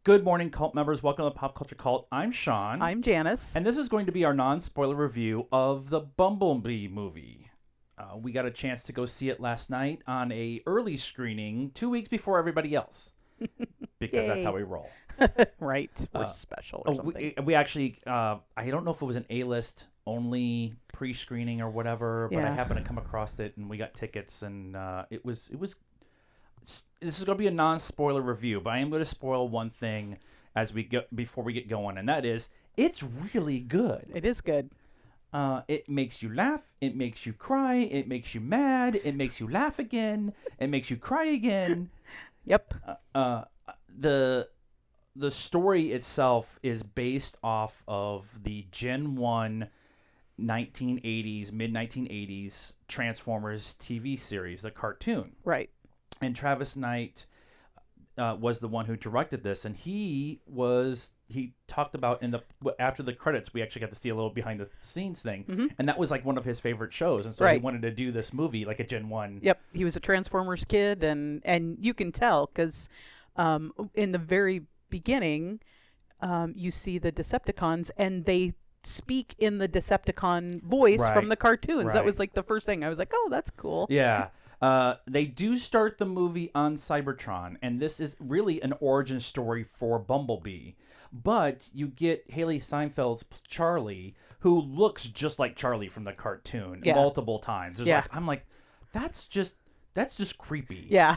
Good morning, cult members. Welcome to Pop Culture Cult. I'm Sean. I'm Janice. And this is going to be our non-spoiler review of the Bumblebee movie. We got a chance to go see it last night on a early screening 2 weeks before everybody else. Because that's how we roll. Right. We're special or something. We actually, I don't know if it was an A-list only pre-screening or whatever, but I happened to come across it and we got tickets and it was. This is going to be a non-spoiler review, but I am going to spoil one thing as we go before we get going, and that is it's really good. It is good. It makes you laugh. It makes you cry. It makes you mad. It makes you laugh again. It makes you cry again. Yep. The story itself is based off of the Gen 1 1980s, mid-1980s Transformers TV series, the cartoon. Right. And Travis Knight was the one who directed this, and he talked about after the credits, we actually got to see a little behind the scenes thing, and that was like one of his favorite shows, and so he wanted to do this movie like a Gen 1. Yep, he was a Transformers kid, and you can tell because in the very beginning, you see the Decepticons, and they speak in the Decepticon voice from the cartoons. That was like the first thing. I was like, oh, that's cool. Yeah. They do start the movie on Cybertron, and this is really an origin story for Bumblebee. But you get Haley Steinfeld's Charlie, who looks just like Charlie from the cartoon multiple times. I'm like, that's just creepy. Yeah.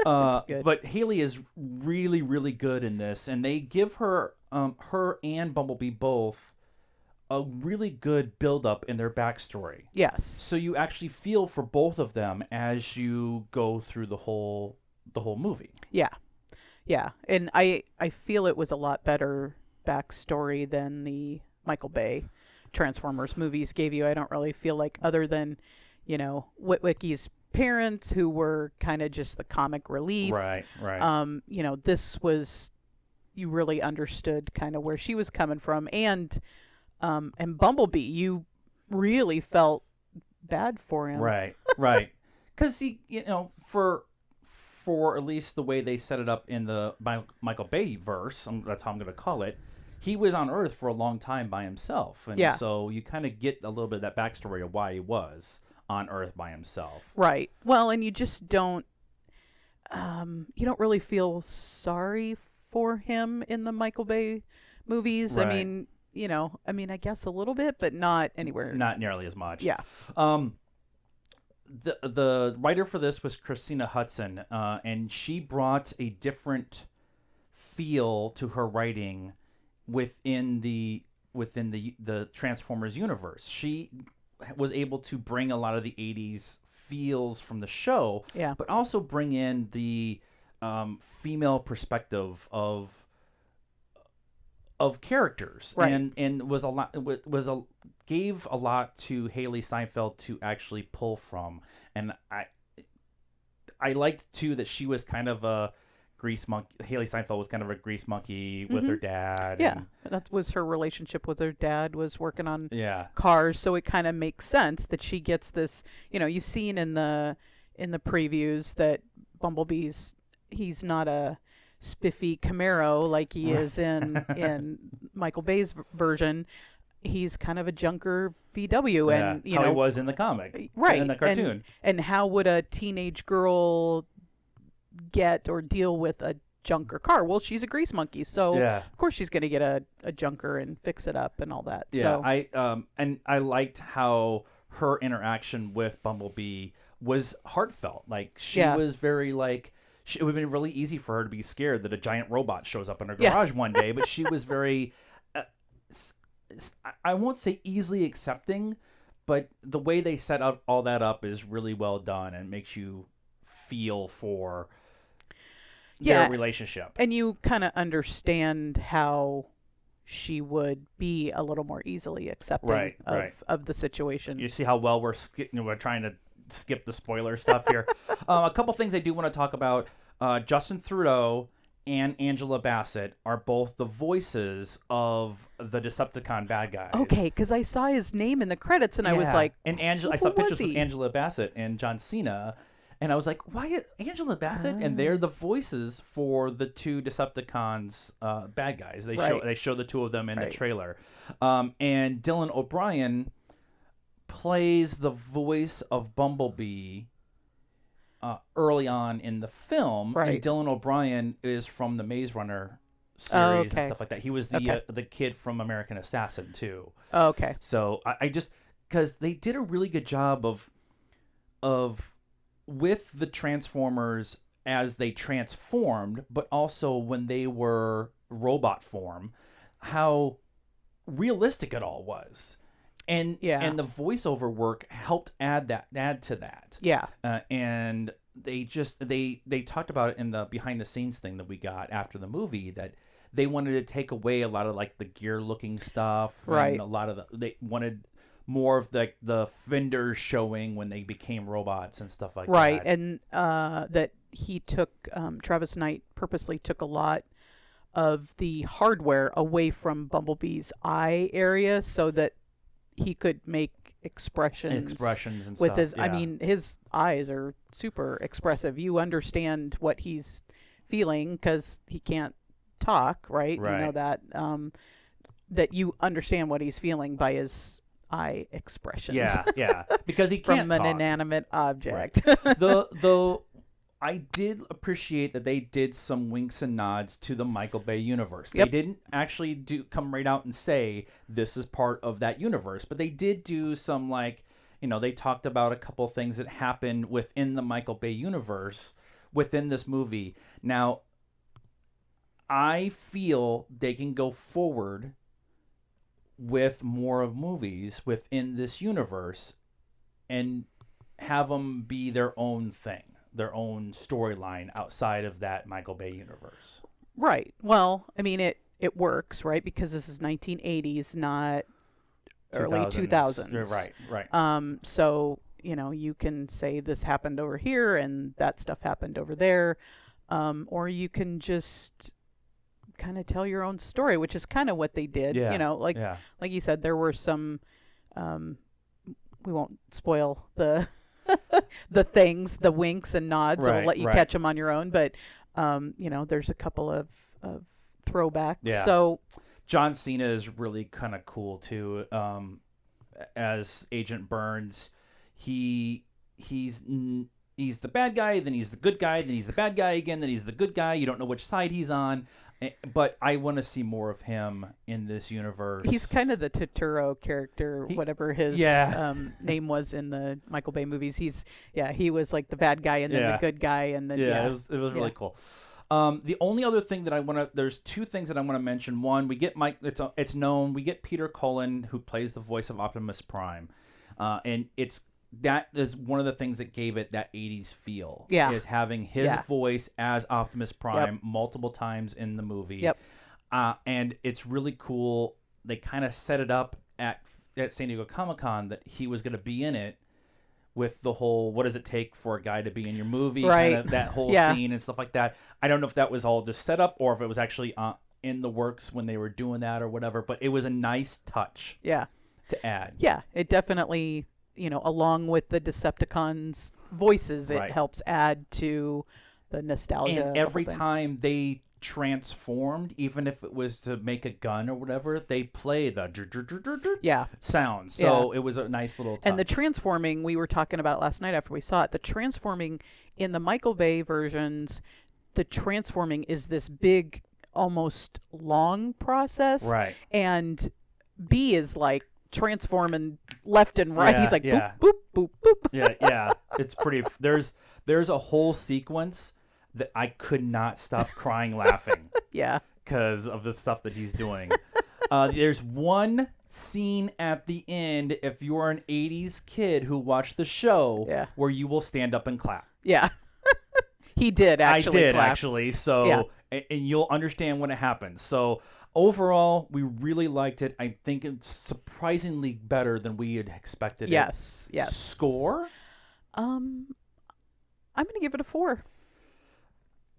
But Haley is really, really good in this, and they give her and Bumblebee both a really good buildup in their backstory. Yes. So you actually feel for both of them as you go through the whole movie. Yeah. Yeah. And I feel it was a lot better backstory than the Michael Bay Transformers movies gave you. I don't really feel like, other than, Witwicky's parents, who were kind of just the comic relief. Right. This was, you really understood kind of where she was coming from, and Bumblebee, you really felt bad for him. Right. Because he, for at least the way they set it up in the Michael Bay verse, that's how I'm going to call it, he was on Earth for a long time by himself. And so you kind of get a little bit of that backstory of why he was on Earth by himself. Right. Well, and you just don't, you don't really feel sorry for him in the Michael Bay movies. Right. I guess a little bit, but not anywhere. Not nearly as much. Yeah. The writer for this was Christina Hudson, and she brought a different feel to her writing within the Transformers universe. She was able to bring a lot of the 80s feels from the show, but also bring in the female perspective of characters, and gave a lot to Haley Steinfeld to actually pull from, and I liked too that she was kind of a grease monkey. Haley Steinfeld was kind of a grease monkey with her dad. Yeah, that was her relationship with her dad, was working on Yeah. cars, so it kind of makes sense that she gets this. You've seen in the previews that he's not a spiffy Camaro like he is in Michael Bay's version. He's kind of a junker VW, and how he was in the comic, in the cartoon. And how would a teenage girl get or deal with a junker car? Well, she's a grease monkey, so of course she's going to get a junker and fix it up and all that. Yeah, so. I liked how her interaction with Bumblebee was heartfelt. Like she was very like. It would have been really easy for her to be scared that a giant robot shows up in her garage one day, but she was very, I won't say easily accepting, but the way they set up all that up is really well done and makes you feel for their relationship. And you kind of understand how she would be a little more easily accepting of the situation. You see how well we're trying to skip the spoiler stuff here. A couple things I do want to talk about. Justin Trudeau and Angela Bassett are both the voices of the Decepticon bad guys. Okay, because I saw his name in the credits, and I was like, and I saw pictures with Angela Bassett and John Cena. And I was like, why Angela Bassett? And they're the voices for the two Decepticons bad guys. They show the two of them in the trailer. And Dylan O'Brien plays the voice of Bumblebee early on in the film. Right. And Dylan O'Brien is from the Maze Runner series and stuff like that. He was the kid from American Assassin too. Oh, okay. So I just, because they did a really good job of with the Transformers as they transformed, but also when they were robot form, how realistic it all was. And and the voiceover work helped add to that. Yeah. And they talked about it in the behind the scenes thing that we got after the movie, that they wanted to take away a lot of like the gear looking stuff. Right. And a lot of they wanted more of the fenders showing when they became robots and stuff like that. Right. And that he took, Travis Knight purposely took a lot of the hardware away from Bumblebee's eye area so that he could make expressions and with stuff. his, I mean, his eyes are super expressive. You understand what he's feeling because he can't talk, right? You know that, that you understand what he's feeling by his eye expressions. Yeah, because he can't from an talk. Inanimate object. Right. Though I did appreciate that they did some winks and nods to the Michael Bay universe. They didn't actually come right out and say this is part of that universe, but they did do some, like, they talked about a couple things that happened within the Michael Bay universe within this movie. Now, I feel they can go forward with more of movies within this universe and have them be their own thing, their own storyline outside of that Michael Bay universe. Right. Well, I mean, it works, right? Because this is 1980s, not early 2000s. Right. So, you can say this happened over here and that stuff happened over there. Or you can just kind of tell your own story, which is kind of what they did. Like you said, there were some, we won't spoil the the things, the winks and nods. I'll let you catch them on your own. But, there's a couple of throwbacks. Yeah. So John Cena is really kind of cool too. As Agent Burns, he's the bad guy, then he's the good guy, then he's the bad guy again, then he's the good guy. You don't know which side he's on. But I want to see more of him in this universe. He's kind of the Totoro character, whatever his name was in the Michael Bay movies. He was like the bad guy and then the good guy, and then it was really cool. The only other thing that there's two things that I want to mention. One, we get it's known, we get Peter Cullen, who plays the voice of Optimus Prime, and that is one of the things that gave it that 80s feel. Yeah. Is having his voice as Optimus Prime multiple times in the movie. Yep. And it's really cool. They kind of set it up at San Diego Comic-Con that he was going to be in it with the whole, what does it take for a guy to be in your movie? Right. Kind of that whole scene and stuff like that. I don't know if that was all just set up or if it was actually in the works when they were doing that or whatever, but it was a nice touch to add. Yeah, it definitely, along with the Decepticons' voices, it helps add to the nostalgia. And every time they transformed, even if it was to make a gun or whatever, they play the sound. So it was a nice little touch. And the transforming, we were talking about last night after we saw it, the transforming in the Michael Bay versions, the transforming is this big, almost long process. Right. And B is like transforming left and right. He's like boop, boop, boop, boop. Yeah. It's pretty. There's a whole sequence that I could not stop crying laughing. Yeah. Because of the stuff that he's doing. There's one scene at the end, if you're an 80s kid who watched the show, where you will stand up and clap. Yeah. He did actually. I did clap. actually. So, and you'll understand when it happens. So, overall, we really liked it. I think it's surprisingly better than we had expected. Yes. Score? I'm going to give it a 4.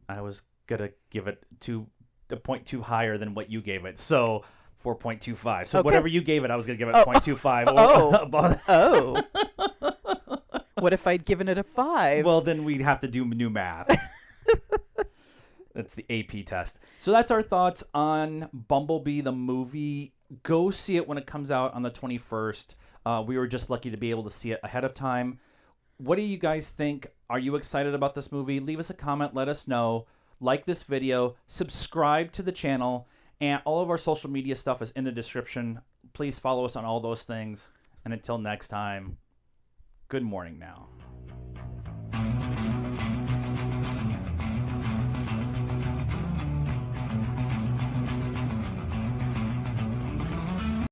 I was going to give it a point too higher than what you gave it. So 4.25. So whatever you gave it, I was going to give it 0.25. What if I'd given it a 5? Well, then we'd have to do new math. That's the AP test. So that's our thoughts on Bumblebee, the movie. Go see it when it comes out on the 21st. We were just lucky to be able to see it ahead of time. What do you guys think? Are you excited about this movie? Leave us a comment. Let us know. Like this video. Subscribe to the channel. And all of our social media stuff is in the description. Please follow us on all those things. And until next time, good morning now.